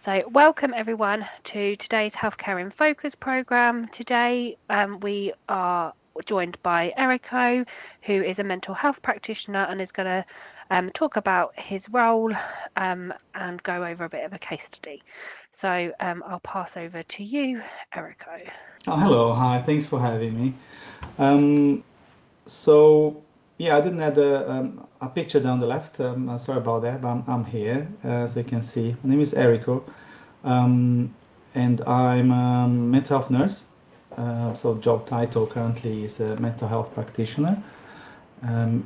So welcome everyone to today's Healthcare in Focus programme. Today we are joined by Erico, who is a mental health practitioner and is going to talk about his role and go over a bit of a case study. So I'll pass over to you, Erico. Oh, hello, hi, thanks for having me. Um, so I didn't add a picture down the left. Sorry about that, but I'm here, as you can see. My name is Erico, um, and I'm a mental health nurse. So job title currently is a mental health practitioner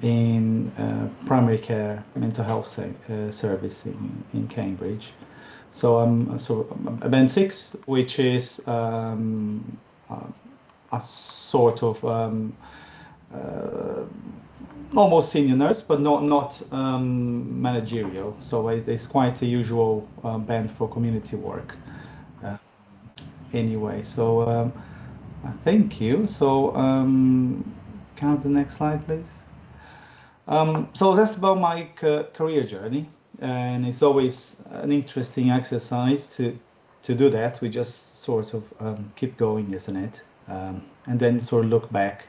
in primary care mental health service in Cambridge. So I'm a band six, which is a sort of uh, almost senior nurse, but not managerial. So it's quite a usual band for community work. Uh, anyway, so thank you. So can I have the next slide, please? So that's about my career journey, and it's always an interesting exercise to do that. We just sort of keep going, isn't it? And then sort of look back.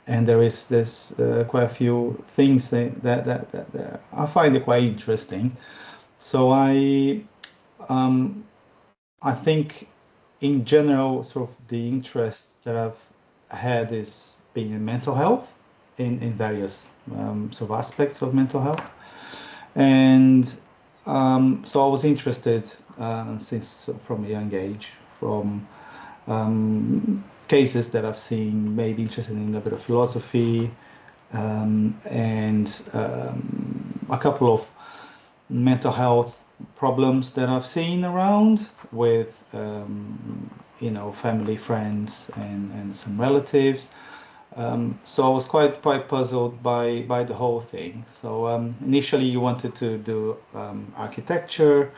And there is this quite a few things that I find it quite interesting. So I think in general, sort of the interest that I've had is being in mental health in various sort of aspects of mental health. And so I was interested since from a young age from cases that I've seen, maybe interested in a bit of philosophy and a couple of mental health problems that I've seen around with family, friends, and some relatives. So I was quite puzzled by the whole thing. So initially you wanted to do architecture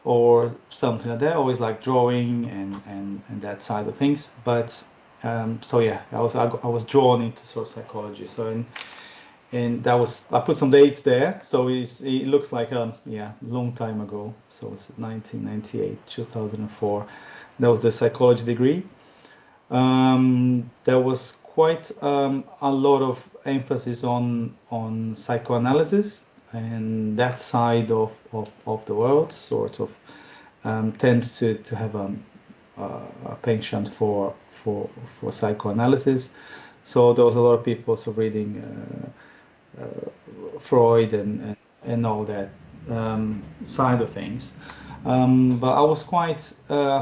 or something like that. I always like drawing and that side of things. But so yeah, I was drawn into sort of psychology. So and that was I put some dates there. So it looks like long time ago. So it's 1998, 2004. That was the psychology degree. There was quite a lot of emphasis on psychoanalysis, and that side of the world sort of tends to have a penchant for psychoanalysis. So there was a lot of people so reading Freud and all that side of things. But I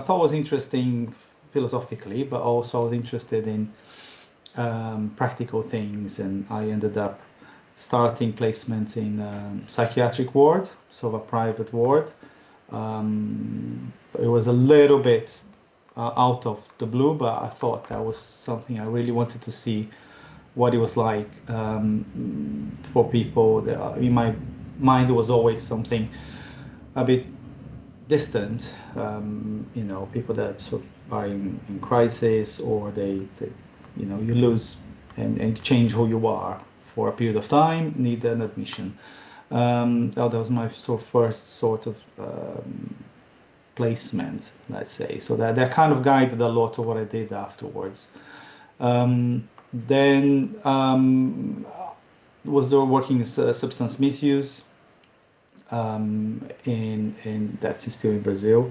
thought it was interesting philosophically, but also I was interested in practical things, and I ended up starting placement in psychiatric ward, so a private ward. It was a little bit out of the blue, but I thought that was something I really wanted to see what it was like for people. In my mind, it was always something a bit distant. People that sort of are in crisis, or they you lose and change who you are for a period of time, need an admission. That was my first sort of placement, let's say. So that kind of guided a lot of what I did afterwards. Then was there working in substance misuse in that's still in Brazil.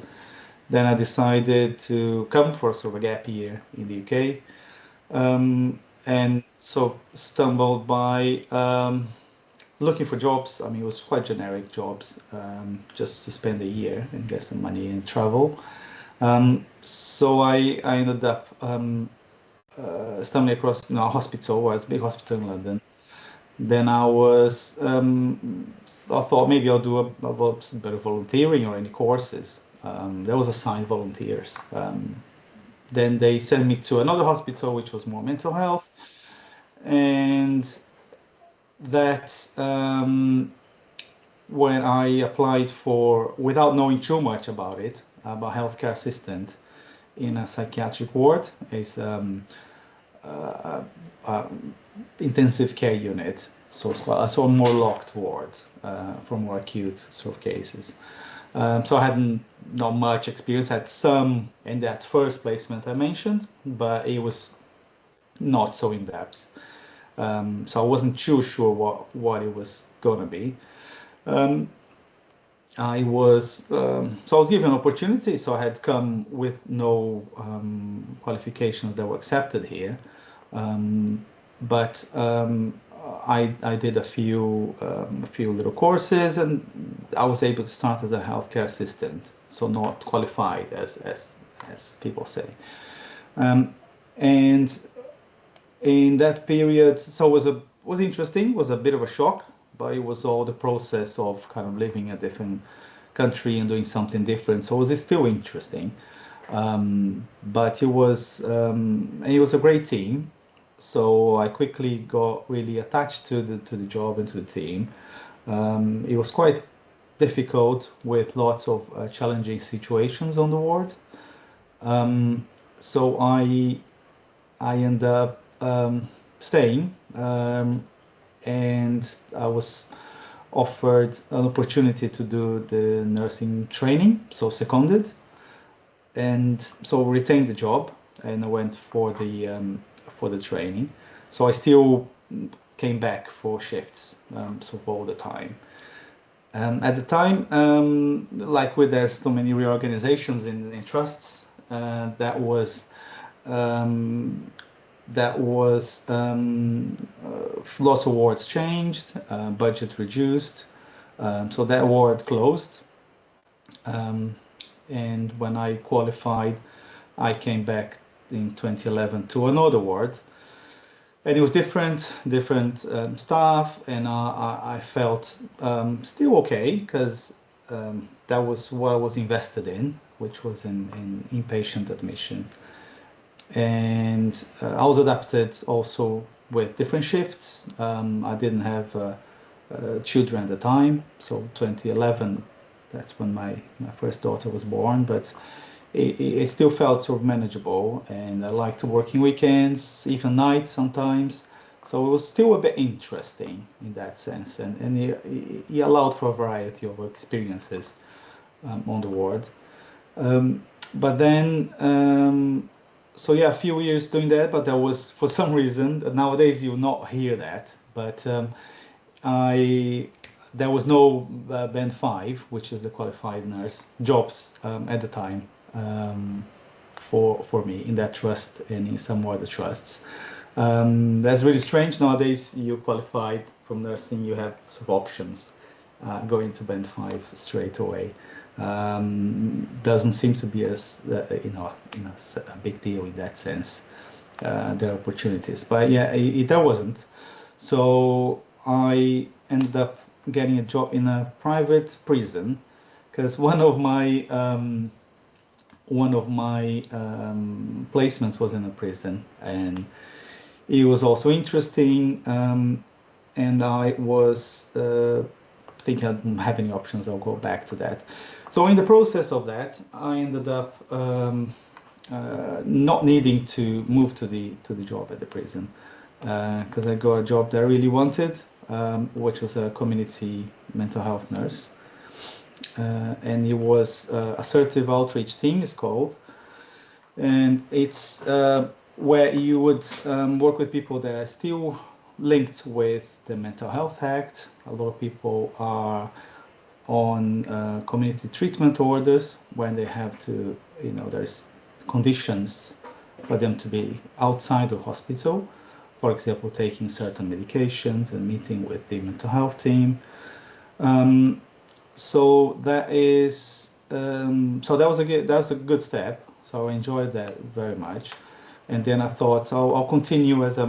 Then I decided to come for sort of a gap year in the UK, and so stumbled by looking for jobs. I mean, it was quite generic jobs, just to spend a year and get some money and travel. So I ended up stumbling across a hospital, was a big hospital in London. Then I thought maybe I'll do a bit of volunteering or any courses. There was assigned volunteers. Then they sent me to another hospital, which was more mental health, and that when I applied for, without knowing too much about it, about healthcare assistant in a psychiatric ward, is intensive care unit, so it's quite a sort of more locked ward for more acute sort of cases. So I hadn't not much experience. I had some in that first placement I mentioned, but it was not so in depth. So I wasn't too sure what it was gonna be. Um, I was given an opportunity, so I had come with no qualifications that were accepted here. But I did a few little courses, and I was able to start as a healthcare assistant, so not qualified as people say. And in that period, so it was interesting, was a bit of a shock, but it was all the process of kind of living in a different country and doing something different. So it was still interesting. But it was a great team. So I quickly got really attached to the job and to the team. It was quite difficult with lots of challenging situations on the ward. So I ended up staying, and I was offered an opportunity to do the nursing training, so seconded, and so retained the job, and I went for the training. So I still came back for shifts, so for all the time. At the time, like with there's so many reorganizations in trusts, um, that was lots of wards changed, budget reduced, so that ward closed. Um, and when I qualified, I came back in 2011 to another ward, and it was different staff, and I felt still okay because that was what I was invested in, which was in inpatient admission. And I was adapted also with different shifts. I didn't have children at the time, so 2011, that's when my first daughter was born, but it still felt sort of manageable, and I liked working weekends, even nights sometimes. So it was still a bit interesting in that sense, and it allowed for a variety of experiences on the ward. Um, but then, so yeah, a few years doing that, but there was, for some reason, nowadays you'll not hear that, but I there was no band 5, which is the qualified nurse jobs at the time, for me in that trust and in some other trusts. That's really strange. Nowadays, you qualified from nursing, you have sort of options going to band 5 straight away. Doesn't seem to be as a big deal in that sense. There are opportunities, but yeah, there wasn't. So I ended up getting a job in a private prison because one of my placements was in a prison, and it was also interesting. And I was thinking I didn't have any options. I'll go back to that. So in the process of that, I ended up not needing to move to the job at the prison because I got a job that I really wanted, which was a community mental health nurse. And it was assertive outreach team is called, and it's where you would work with people that are still linked with the Mental Health Act. A lot of people are on community treatment orders when they have to, there's conditions for them to be outside the hospital. For example, taking certain medications and meeting with the mental health team. So that was a good step. So I enjoyed that very much. And then I thought I'll continue as a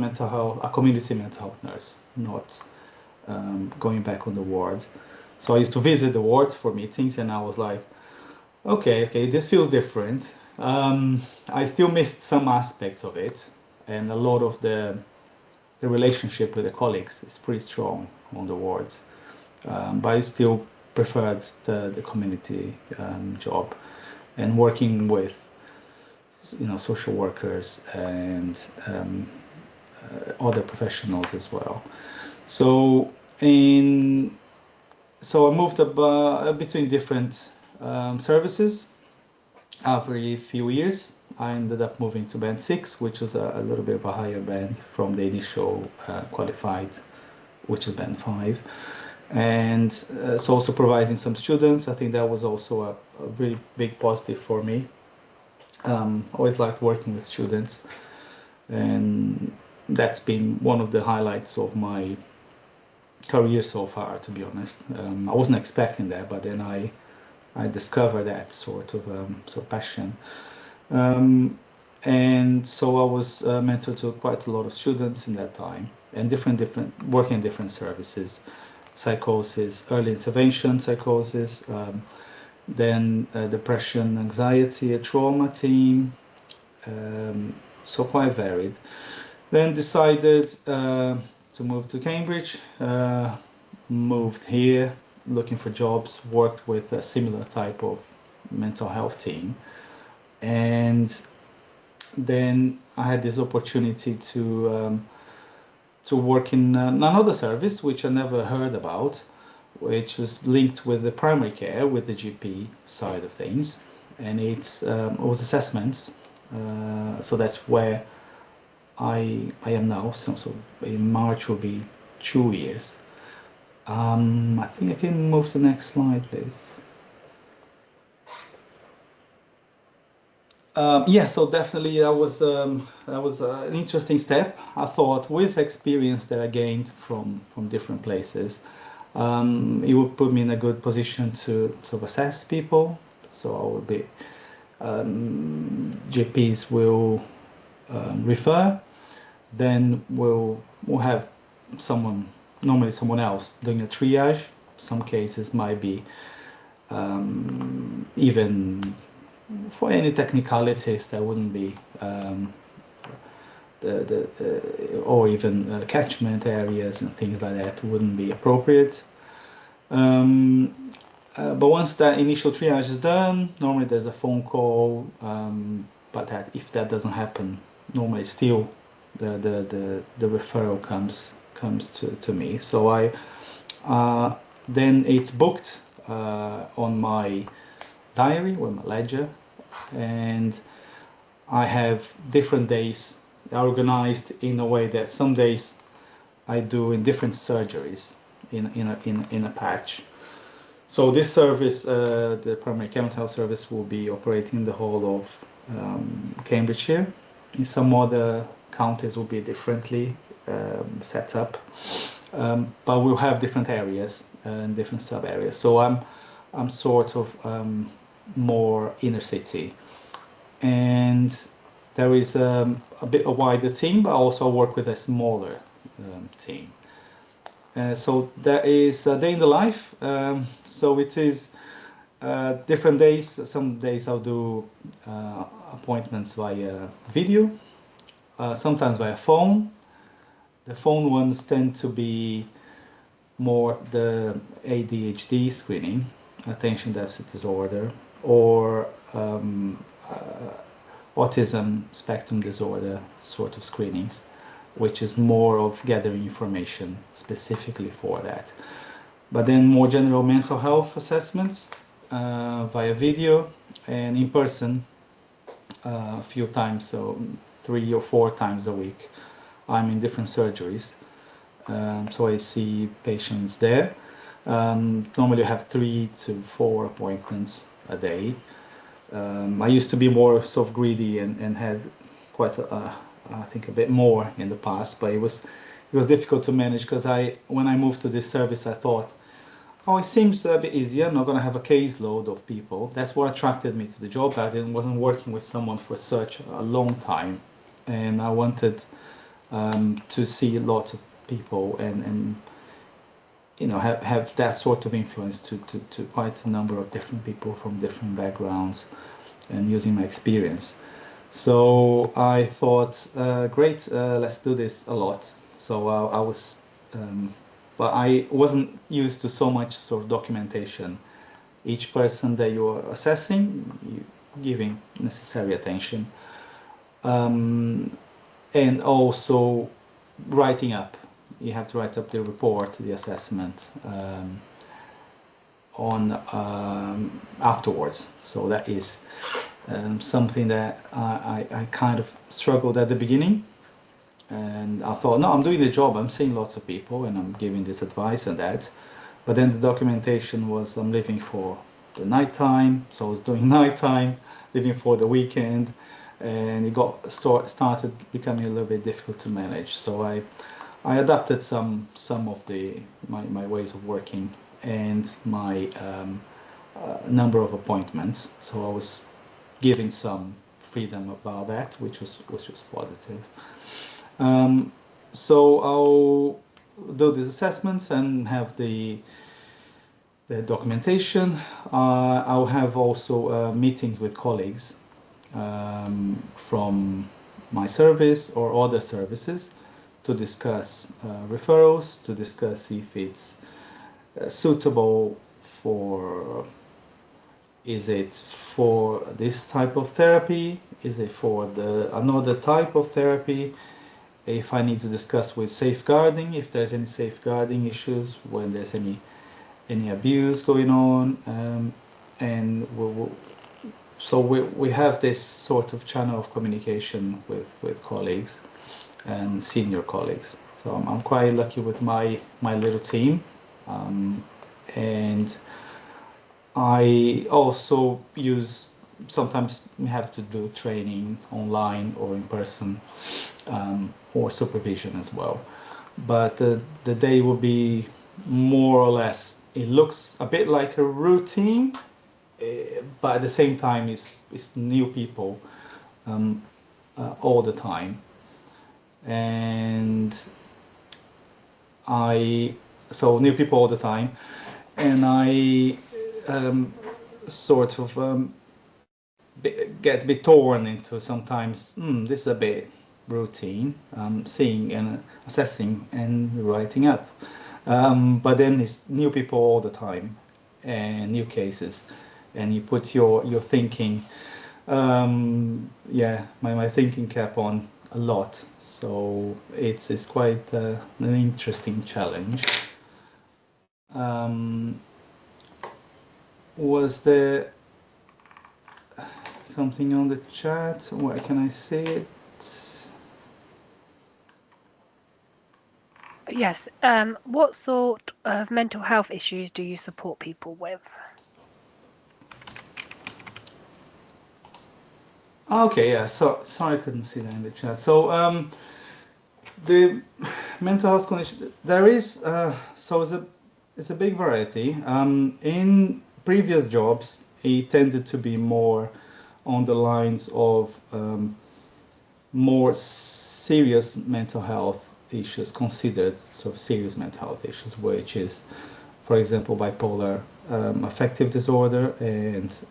community mental health nurse, not going back on the wards. So I used to visit the wards for meetings, and I was like, okay, this feels different. I still missed some aspects of it, and a lot of the relationship with the colleagues is pretty strong on the wards. But I still preferred the community job, and working with social workers and other professionals as well. So in so I moved between different services. Every few years, I ended up moving to band 6, which was a little bit of a higher band from the initial qualified, which is band 5. And so supervising some students, I think that was also a really big positive for me. Always liked working with students, and that's been one of the highlights of my career so far, to be honest. I wasn't expecting that, but then I discovered that sort of passion. And so I was mentor to quite a lot of students in that time, and different working in different services, psychosis, early intervention psychosis, then depression, anxiety, a trauma team, so quite varied. Then decided to move to Cambridge, moved here looking for jobs, worked with a similar type of mental health team, and then I had this opportunity to work in another service which I never heard about, which was linked with the primary care, with the GP side of things, and it was assessments. So that's where I am now. So in March will be 2 years. I think I can move to the next slide, please. Yeah, so definitely that was an interesting step. I thought with experience that I gained from different places, it would put me in a good position to sort of assess people. So I would be GPs will refer, then we'll have normally someone else doing a triage. Some cases might be even for any technicalities that wouldn't be or even catchment areas and things like that wouldn't be appropriate. But once that initial triage is done, normally there's a phone call. But if that doesn't happen, normally still the referral comes to me. So then it's booked on my diary or my ledger, and I have different days organized in a way that some days I do in different surgeries in a patch. So this service, the primary care mental health service, will be operating in the whole of Cambridgeshire. In some other counties will be differently set up, but we'll have different areas and different sub areas. So I'm sort of more inner city, and there is a wider team, but I also work with a smaller team. So there is a day in the life. So it is different days. Some days I'll do appointments via video, sometimes via phone. The phone ones tend to be more the ADHD screening, attention deficit disorder, or autism spectrum disorder sort of screenings, which is more of gathering information specifically for that. But then more general mental health assessments via video and in person a few times, so 3 or 4 times a week. I'm in different surgeries, so I see patients there. Normally I have 3 to 4 appointments a day. I used to be more sort of greedy and had quite I think a bit more in the past, but it was difficult to manage because when I moved to this service I thought, oh, it seems a bit easier. I'm not going to have a caseload of people. That's what attracted me to the job. I wasn't working with someone for such a long time, and I wanted to see lots of people and have that sort of influence to quite a number of different people from different backgrounds and using my experience. So I thought, great, let's do this a lot. So I was, but I wasn't used to so much sort of documentation. Each person that you're assessing, you giving necessary attention, and also writing up. You have to write up the report, the assessment, on afterwards. So that is something that I kind of struggled at the beginning. And I thought, no, I'm doing the job. I'm seeing lots of people and I'm giving this advice and that. But then the documentation was I'm living for the nighttime, so I was doing nighttime, living for the weekend, and it started becoming a little bit difficult to manage. So I adapted some of my ways of working and my number of appointments. So I was giving some freedom about that, which was positive. So I'll do these assessments and have the documentation. I'll have also meetings with colleagues from my service or other services to discuss referrals, to discuss if it's suitable for, is it for this type of therapy, is it for another type of therapy, if I need to discuss with safeguarding, if there's any safeguarding issues, when there's any abuse going on, and so we have this sort of channel of communication with colleagues and senior colleagues. So I'm quite lucky with my little team, and I also sometimes we have to do training online or in person, or supervision as well. But the day will be more or less, it looks a bit like a routine, but at the same time it's new people all the time. And so new people all the time, and I sort of get a bit torn into sometimes, this is a bit routine, seeing and assessing and writing up. But then it's new people all the time and new cases, and you put your thinking, my thinking cap on a lot. So it's quite an interesting challenge. Was there something on the chat? Where can I see it? Yes. What sort of mental health issues do you support people with? Okay, yeah. So sorry, I couldn't see that in the chat. So the mental health condition, there is so it's a big variety. In previous jobs, it tended to be more on the lines of more serious mental health issues, considered sort of serious mental health issues, which is, for example, bipolar affective disorder and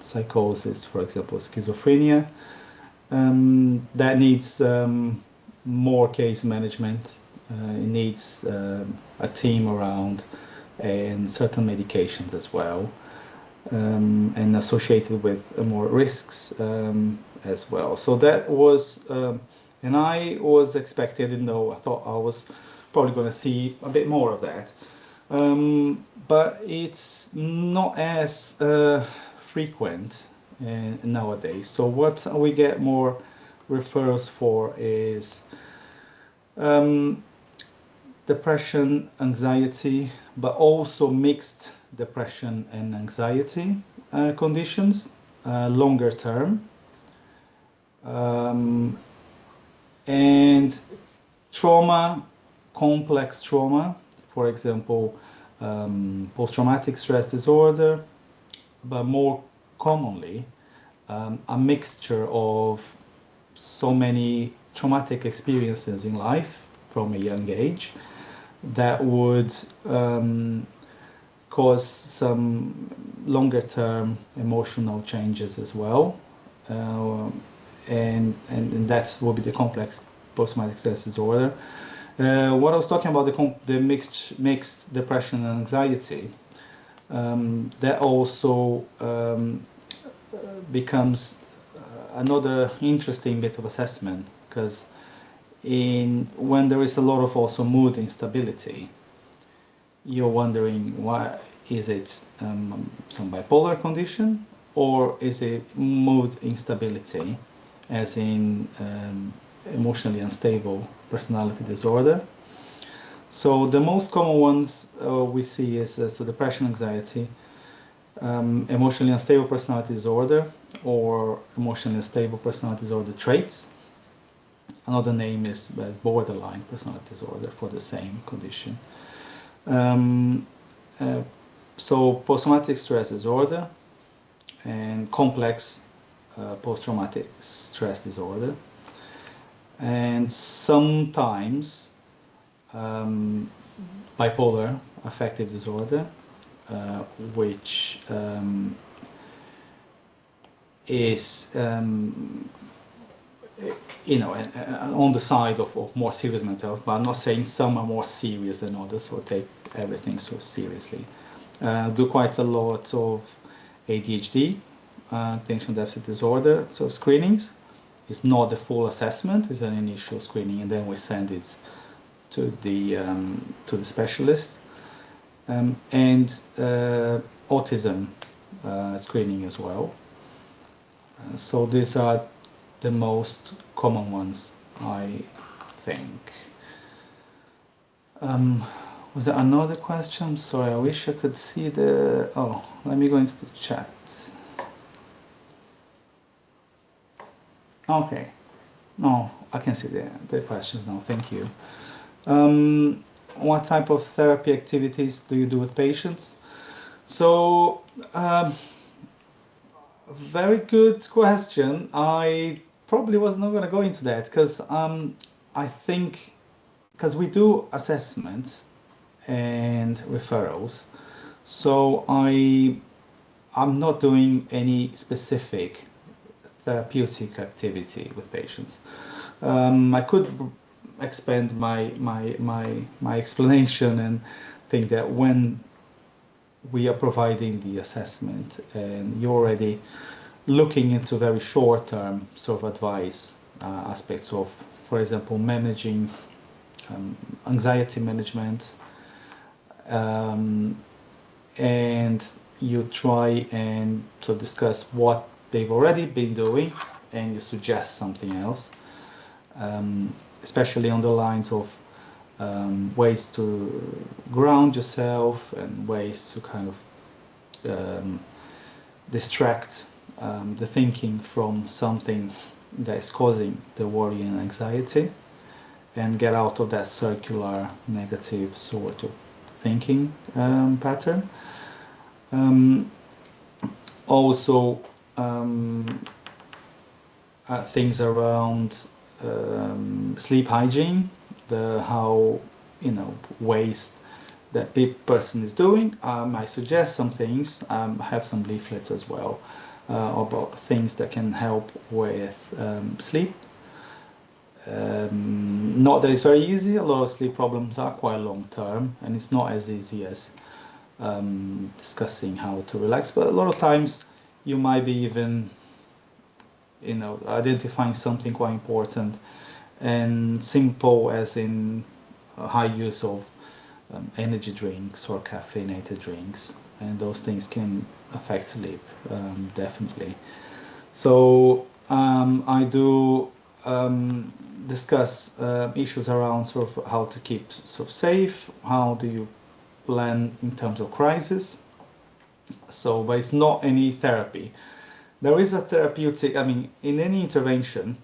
psychosis, for example, schizophrenia. That needs more case management. It needs a team around and certain medications as well, and associated with more risks as well. So that was, and I was expecting, I didn't know, I thought I was probably going to see a bit more of that. But it's not as frequent nowadays. So what we get more referrals for is depression, anxiety, but also mixed depression and anxiety conditions, longer term, and trauma, complex trauma, for example, post-traumatic stress disorder, but more commonly a mixture of so many traumatic experiences in life from a young age that would cause some longer term emotional changes as well. And that will be the complex post-traumatic stress disorder. What I was talking about, the mixed depression and anxiety, that also becomes another interesting bit of assessment, because when there is a lot of also mood instability, you're wondering why is it some bipolar condition, or is it mood instability, as in emotionally unstable personality disorder? So the most common ones we see is so depression, anxiety, emotionally unstable personality disorder, or emotionally unstable personality disorder traits. Another name is borderline personality disorder for the same condition. Um, uh, so post-traumatic stress disorder and complex post-traumatic stress disorder, and sometimes bipolar affective disorder, which is on the side of more serious mental health, but I'm not saying some are more serious than others or take everything so seriously. Do quite a lot of ADHD, attention deficit disorder, so screenings. It's not the full assessment; it's an initial screening, and then we send it to the specialist. And autism screening as well. So these are the most common ones, I think. Was there another question? Sorry, I wish I could see the... Oh, let me go into the chat. Okay. No, I can see the questions now. Thank you. What type of therapy activities do you do with patients? So, very good question. I probably was not going to go into that because I think because we do assessments and referrals, so I'm not doing any specific therapeutic activity with patients. I could expand my explanation and think that when we are providing the assessment and you're already looking into very short-term sort of advice aspects of, for example, managing anxiety management, and you try and to discuss what they've already been doing and you suggest something else, especially on the lines of ways to ground yourself and ways to kind of distract the thinking from something that is causing the worry and anxiety and get out of that circular negative sort of thinking pattern. Also, things around sleep hygiene, the how ways that person is doing. I suggest some things. I have some leaflets as well about things that can help with sleep. Not that it's very easy. A lot of sleep problems are quite long term, and it's not as easy as discussing how to relax. But a lot of times, you might be even, identifying something quite important and simple, as in a high use of energy drinks or caffeinated drinks, and those things can affect sleep definitely. So I do discuss issues around sort of how to keep sort of safe, how do you plan in terms of crisis. So, but it's not any therapy. There is a therapeutic, I mean, in any intervention,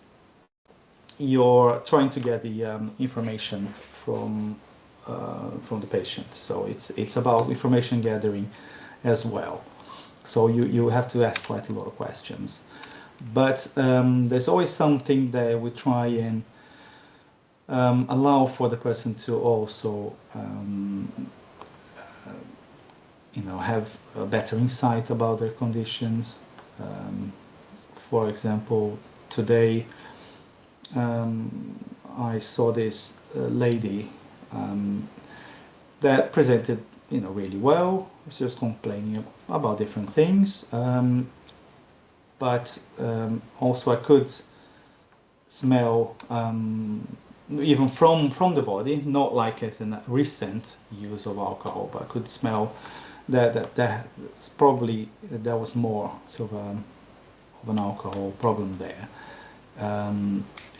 you're trying to get the information from the patient. So it's about information gathering as well. So you have to ask quite a lot of questions. But there's always something that we try and allow for the person to also have a better insight about their conditions. For example, today I saw this lady that presented really well. She was complaining about different things, but also I could smell even from the body, not like as in a recent use of alcohol, but I could smell that's probably there was more sort of an alcohol problem there.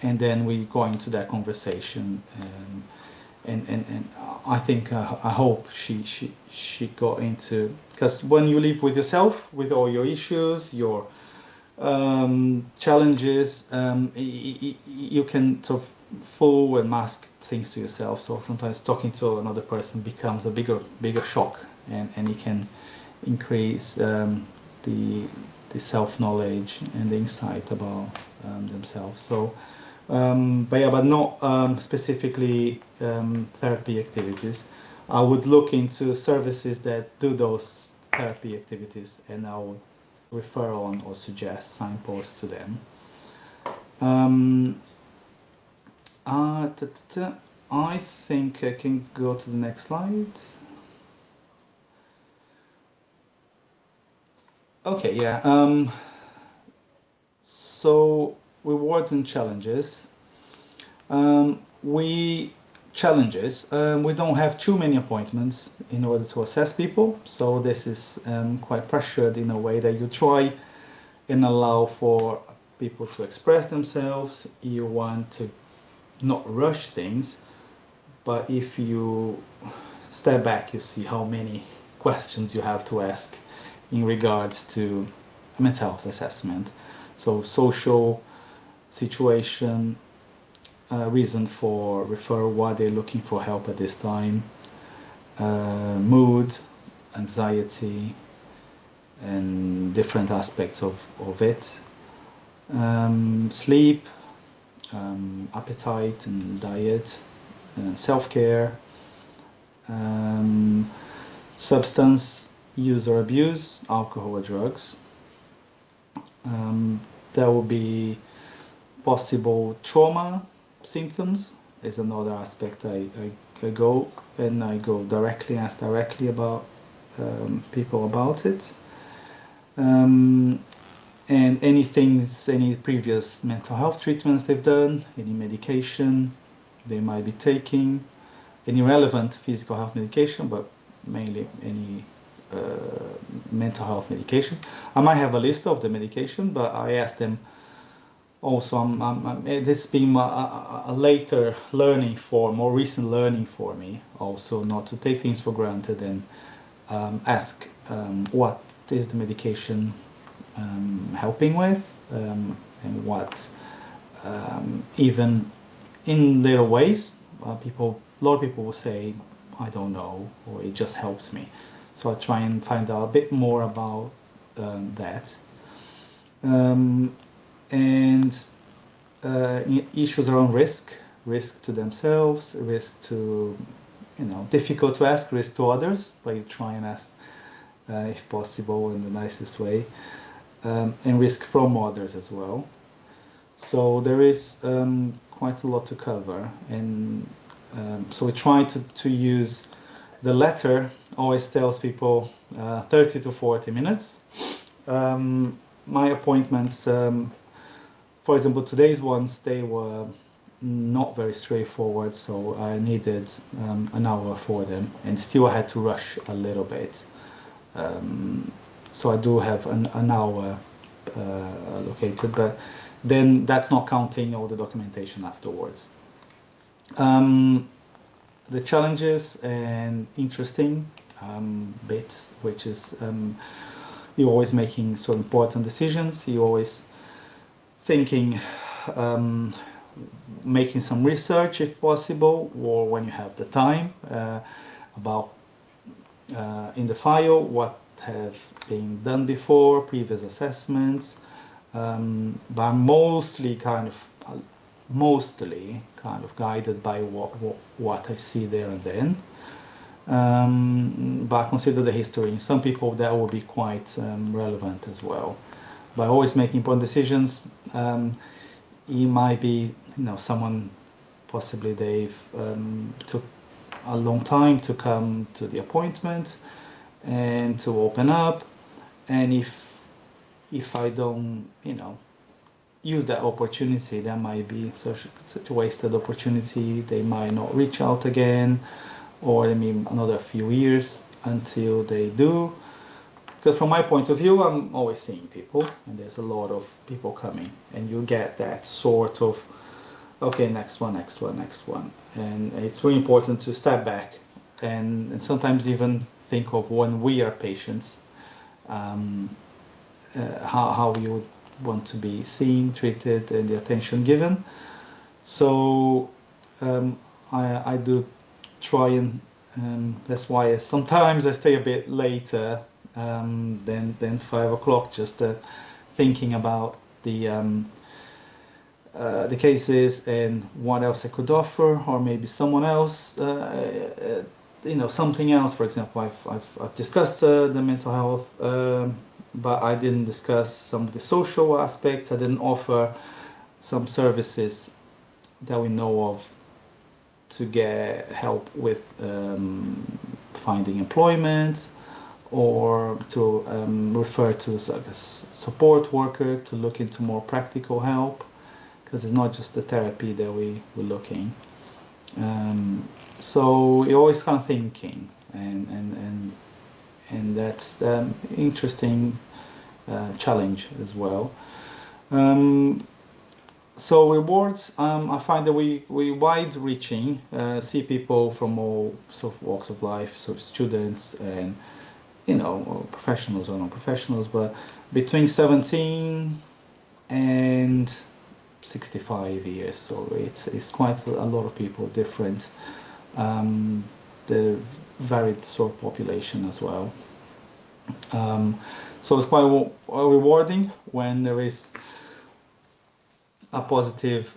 And then we go into that conversation, and I think I hope she got into, because when you live with yourself with all your issues, your challenges, you can sort of fool and mask things to yourself. So sometimes talking to another person becomes a bigger shock, and it can increase the the self knowledge and the insight about themselves. So, but not specifically therapy activities. I would look into services that do those therapy activities, and I would refer on or suggest signposts to them. Um, I think I can go to the next slide. Okay, yeah. So rewards and challenges. We challenges. We don't have too many appointments in order to assess people, so this is quite pressured in a way that you try and allow for people to express themselves. You want to not rush things, but if you step back, you see how many questions you have to ask in regards to mental health assessment. So social situation, reason for referral, why they're looking for help at this time, mood, anxiety, and different aspects of it, sleep, appetite and diet, self-care, substance use or abuse, alcohol or drugs. There will be possible trauma symptoms is another aspect. I go and I go directly, ask directly about people about it. And any previous mental health treatments they've done, any medication they might be taking, any relevant physical health medication, but mainly any mental health medication. I might have a list of the medication, but I ask them also. This being a later learning for, more recent learning for me, also not to take things for granted and ask what is the medication helping with, and what even in little ways, a lot of people will say, I don't know, or it just helps me. So I try and find out a bit more about that. And issues around risk to themselves, risk to, difficult to ask, risk to others, but you try and ask if possible in the nicest way, and risk from others as well. So there is quite a lot to cover, and so we try to use the letter always tells people 30 to 40 minutes. My appointments, for example, today's ones, they were not very straightforward, so I needed an hour for them, and still I had to rush a little bit. So I do have an hour allocated, but then that's not counting all the documentation afterwards. The challenges and interesting bits, which is you're always making so important decisions, you're always thinking, making some research if possible, or when you have the time, about in the file what have been done before, previous assessments, but I'm mostly kind of guided by what I see there and then. But I consider the history. In some people that will be quite relevant as well. By always making important decisions, it might be, someone possibly they've took a long time to come to the appointment and to open up, and if I don't, use that opportunity, that might be such a wasted opportunity. They might not reach out again, or I mean another few years until they do. Because from my point of view, I'm always seeing people, and there's a lot of people coming, and you get that sort of, okay, next one, next one, next one. And it's really important to step back and sometimes even think of when we are patients, um, how you would want to be seen, treated, and the attention given. So I do try and that's why sometimes I stay a bit later than 5 o'clock, just thinking about the cases and what else I could offer, or maybe someone else, something else. For example, I've discussed the mental health, but I didn't discuss some of the social aspects. I didn't offer some services that we know of to get help with finding employment, or to refer to a support worker to look into more practical help, because it's not just the therapy that we're looking. So you're always kind of thinking, and that's interesting challenge as well. So rewards, I find that we wide-reaching, see people from all sort of walks of life, sort of students and professionals or non-professionals, but between 17 and 65 years, so it's quite a lot of people, different, the varied sort of population as well. So it's quite rewarding when there is a positive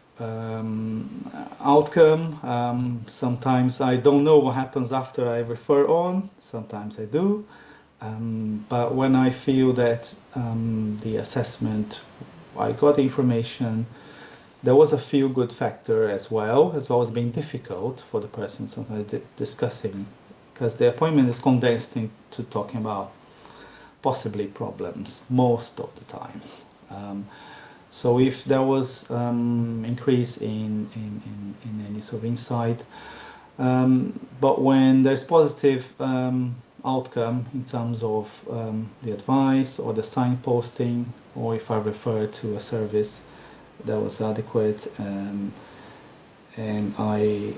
outcome. Sometimes I don't know what happens after I refer on, sometimes I do. But when I feel that the assessment, I got information, there was a feel-good factor as well as being difficult for the person sometimes discussing, because the appointment is condensed into talking about possibly problems most of the time. So if there was increase in any sort of insight, but when there's positive outcome in terms of the advice or the signposting, or if I refer to a service that was adequate, and I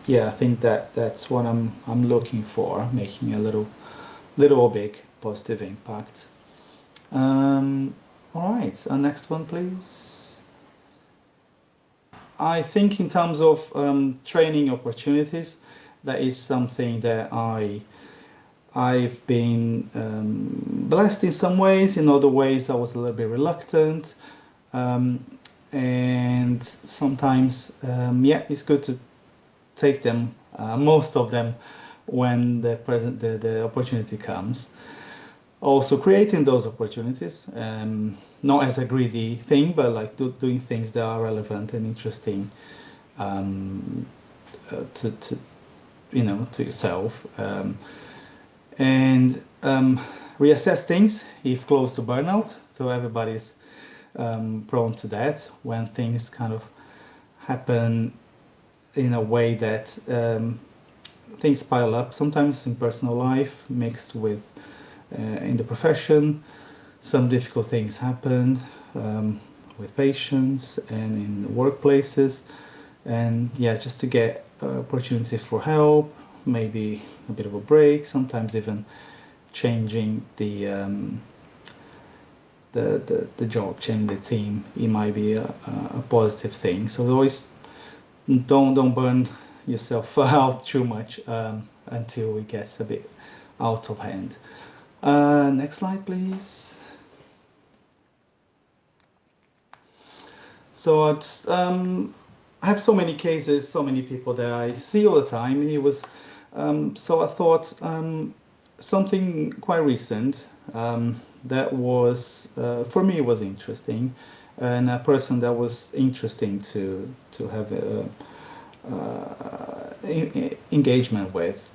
think that's what I'm looking for, making a little or big positive impact. All right, next one, please. I think in terms of training opportunities, that is something that I've been blessed in some ways. In other ways, I was a little bit reluctant, and sometimes, it's good to take them, most of them, when the opportunity comes. Also creating those opportunities, not as a greedy thing, but like doing things that are relevant and interesting to yourself, and reassess things if close to burnout. So everybody's prone to that when things kind of happen in a way that things pile up, sometimes in personal life mixed with in the profession. Some difficult things happen with patients and in workplaces, and just to get opportunities for help, maybe a bit of a break, sometimes even changing the job, changing the team, it might be a positive thing. So always don't burn yourself out too much until it gets a bit out of hand. Next slide, please. So I have so many cases, so many people that I see all the time. So I thought something quite recent that was, for me, was interesting, and a person that was interesting to have engagement with.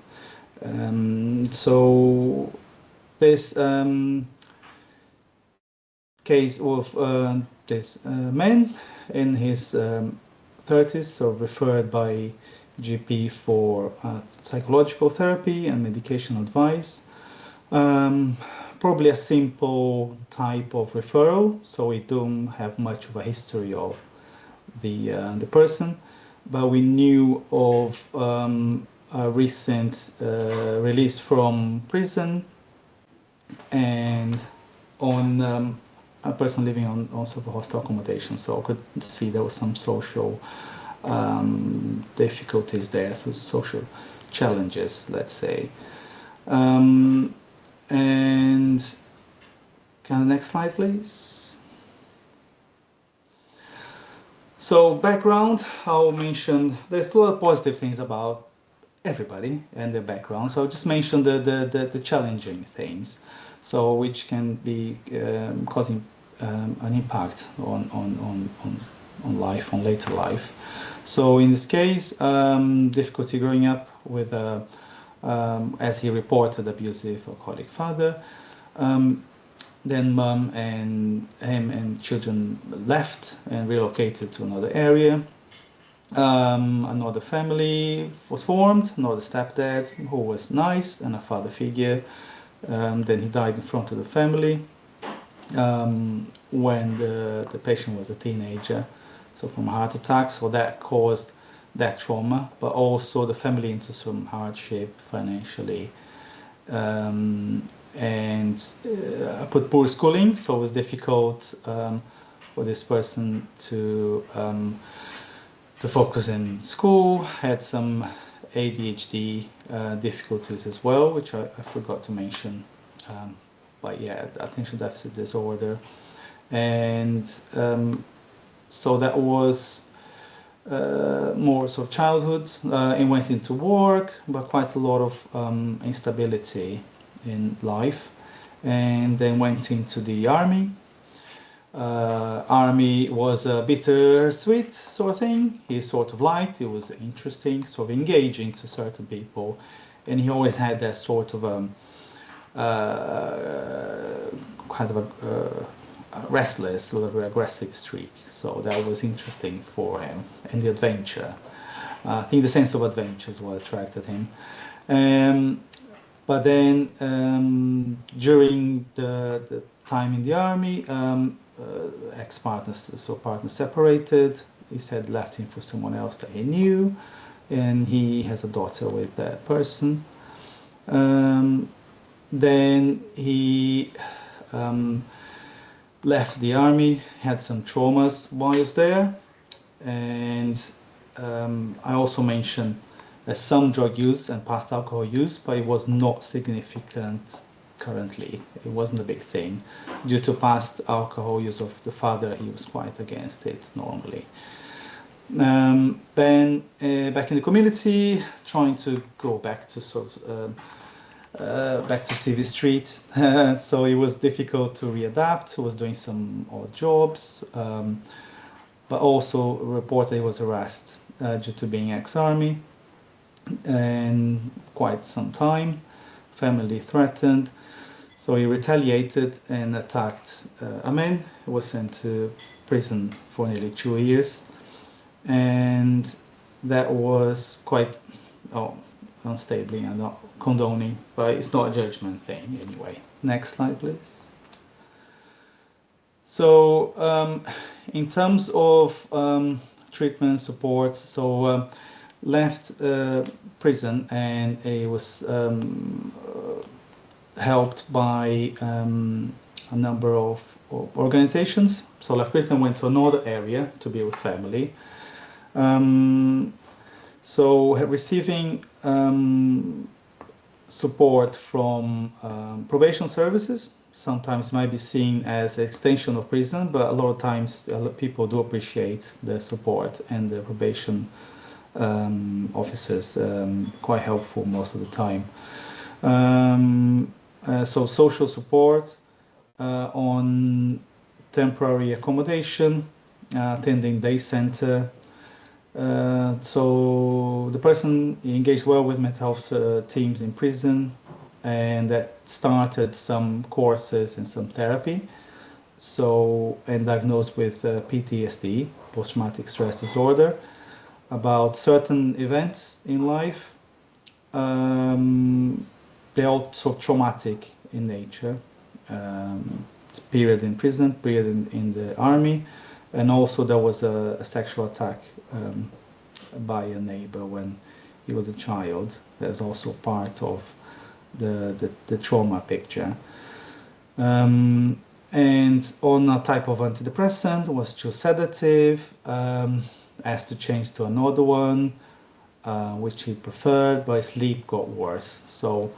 So this case of this man in his 30s, so referred by GP for psychological therapy and medication advice. Um, Probably a simple type of referral, so we don't have much of a history of the person, but we knew of a recent release from prison and on a person living on sort of hostel accommodation. So I could see there was some social difficulties there, so social challenges, let's say. Um, and can the next slide, please? So background, I'll mention, there's a lot of positive things about everybody and their background. So I'll just mention the challenging things, so which can be causing an impact on life, on later life. So in this case, difficulty growing up with as he reported, abusive alcoholic father. Then mum and him and children left and relocated to another area. Another family was formed, another stepdad who was nice and a father figure. Then he died in front of the family when the patient was a teenager, so from a heart attack. So that caused that trauma, but also the family into some hardship financially. And I put poor schooling, so it was difficult for this person to focus in school. Had some ADHD difficulties as well, which I forgot to mention. But yeah, attention deficit disorder, and so that was more sort of childhood. And went into work, but quite a lot of instability in life, and then went into the army. Army was a bittersweet sort of thing. He sort of liked it, was interesting, sort of engaging to certain people, and he always had that sort of kind of a restless, a little aggressive streak. So that was interesting for him, and the adventure. I think the sense of adventure is what attracted him. But then during the time in the army, ex-partners, so partners separated. He said left him for someone else that he knew, and he has a daughter with that person. Then he left the army, had some traumas while he was there, and I also mentioned some drug use and past alcohol use, but it was not significant currently. It wasn't a big thing. Due to past alcohol use of the father, he was quite against it normally. Then back in the community, trying to go back to sort of back to CV Street. So it was difficult to readapt. He was doing some odd jobs, but also reported he was harassed due to being ex-army and quite some time. Family threatened. So he retaliated and attacked a man. He was sent to prison for nearly 2 years. And that was quite unstable. I'm not condoning, but it's not a judgment thing anyway. Next slide, please. So in terms of treatment support, so left prison and he was helped by a number of organizations. So left prison, went to another area to be with family. So receiving support from probation services sometimes might be seen as an extension of prison, but a lot of times people do appreciate the support, and the probation officers quite helpful most of the time. So social support on temporary accommodation, attending day center. So the person engaged well with mental health teams in prison, and that started some courses and some therapy. So, and diagnosed with PTSD, post-traumatic stress disorder, about certain events in life. They're all sort of traumatic in nature. Period in prison, period in the army, and also there was a sexual attack by a neighbor when he was a child. That's also part of the trauma picture. And on a type of antidepressant, was too sedative, asked to change to another one, which he preferred, but his sleep got worse. So,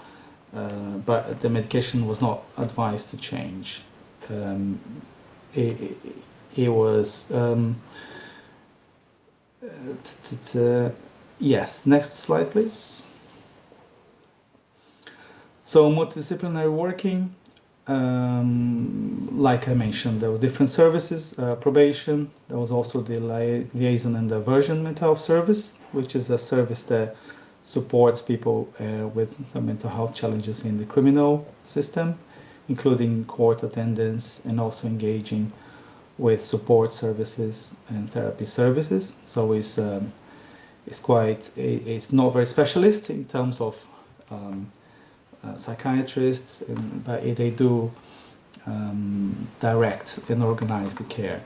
but the medication was not advised to change. It was yes. Next slide, please. So multidisciplinary working, like I mentioned, there were different services, probation. There was also the liaison and diversion mental health service, which is a service that supports people with some mental health challenges in the criminal system, including court attendance and also engaging with support services and therapy services. So it's not very specialist in terms of psychiatrists, but they do direct and organize the care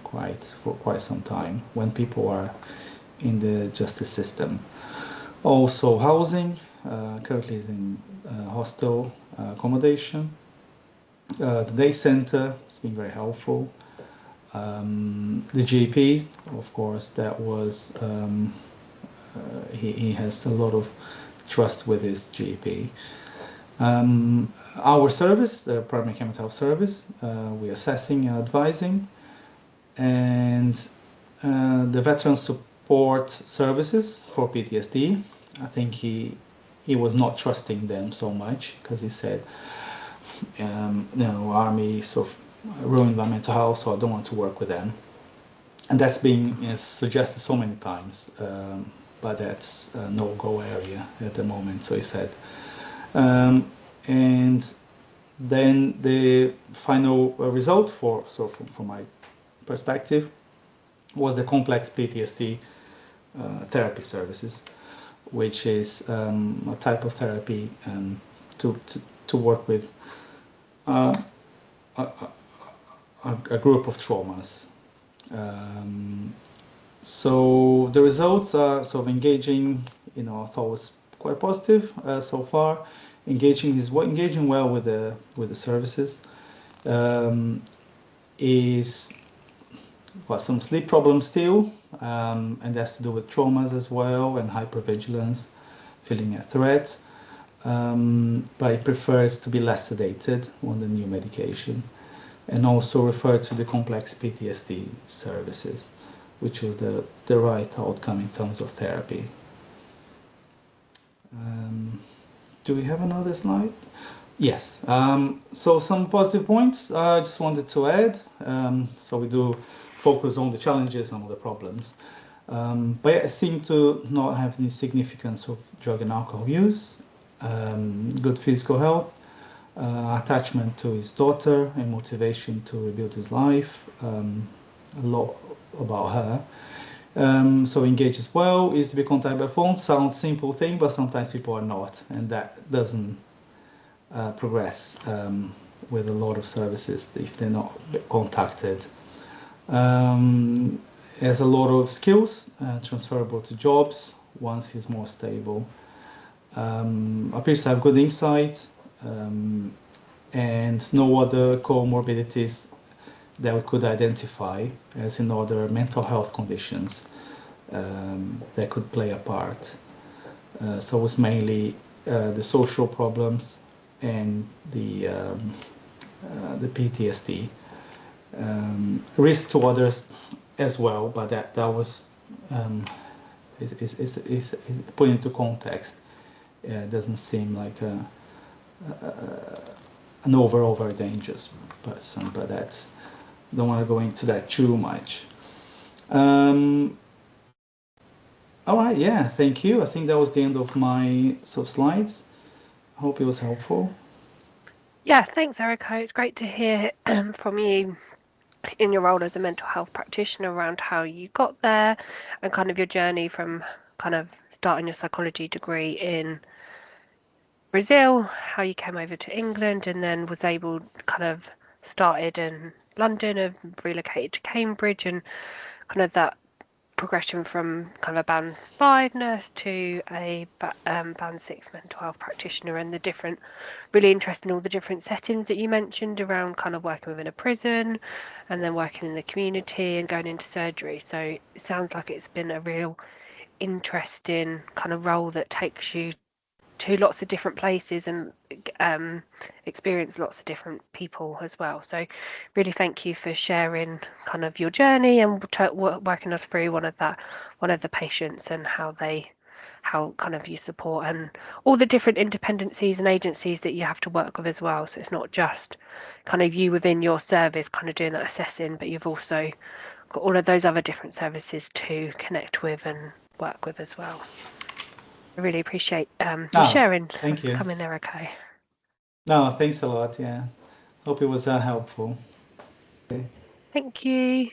for quite some time when people are in the justice system. Also housing, currently is in hostel accommodation. The day center has been very helpful. The GP, of course, that was he has a lot of trust with his GP. Our service, the primary care mental health service, we're assessing and advising, and the veteran support services for PTSD. I think he was not trusting them so much because he said, army sort of ruined my mental health, so I don't want to work with them. And that's been suggested so many times, but that's a no-go area at the moment. So he said. And then the final result from my perspective was the complex PTSD therapy services, which is a type of therapy to work with a group of traumas. So the results are sort of engaging, I thought was quite positive so far. Engaging well with the services. Is got some sleep problems still, and that's to do with traumas as well and hypervigilance, feeling a threat. But he prefers to be less sedated on the new medication, and also refer to the complex PTSD services, which was the right outcome in terms of therapy. Do we have another slide? Yes. So some positive points I just wanted to add. So we do focus on the challenges and on the problems. But it seemed to not have any significance of drug and alcohol use, good physical health, attachment to his daughter and motivation to rebuild his life, a lot about her. So engage as well, is to be contacted by phone. Sounds simple thing, but sometimes people are not, and that doesn't progress with a lot of services if they're not contacted. Has a lot of skills transferable to jobs once he's more stable. Appears to have good insight and no other comorbidities that we could identify as in other mental health conditions that could play a part. So it was mainly the social problems and the PTSD. Risk to others as well, but that was is put into context. It doesn't seem like an over dangerous person, but that's, don't want to go into that too much. All right, yeah, thank you. I think that was the end of my slides. I hope it was helpful. Yeah, thanks, Erico. It's great to hear from you in your role as a mental health practitioner around how you got there and kind of your journey from kind of starting your psychology degree in Brazil, how you came over to England, and then was able kind of started in London and relocated to Cambridge, and kind of that progression from kind of a band 5 nurse to a band 6 mental health practitioner, and the different, really interesting, all the different settings that you mentioned around kind of working within a prison and then working in the community and going into surgery. So it sounds like it's been a real interesting kind of role that takes you to lots of different places and experience lots of different people as well. So really thank you for sharing kind of your journey and working us through one of the patients and how kind of you support and all the different independencies and agencies that you have to work with as well. So it's not just kind of you within your service kind of doing that assessing, but you've also got all of those other different services to connect with and work with as well. I really appreciate you sharing Thank you. coming, Erico. No, thanks a lot. Yeah, hope it was helpful. Thank you.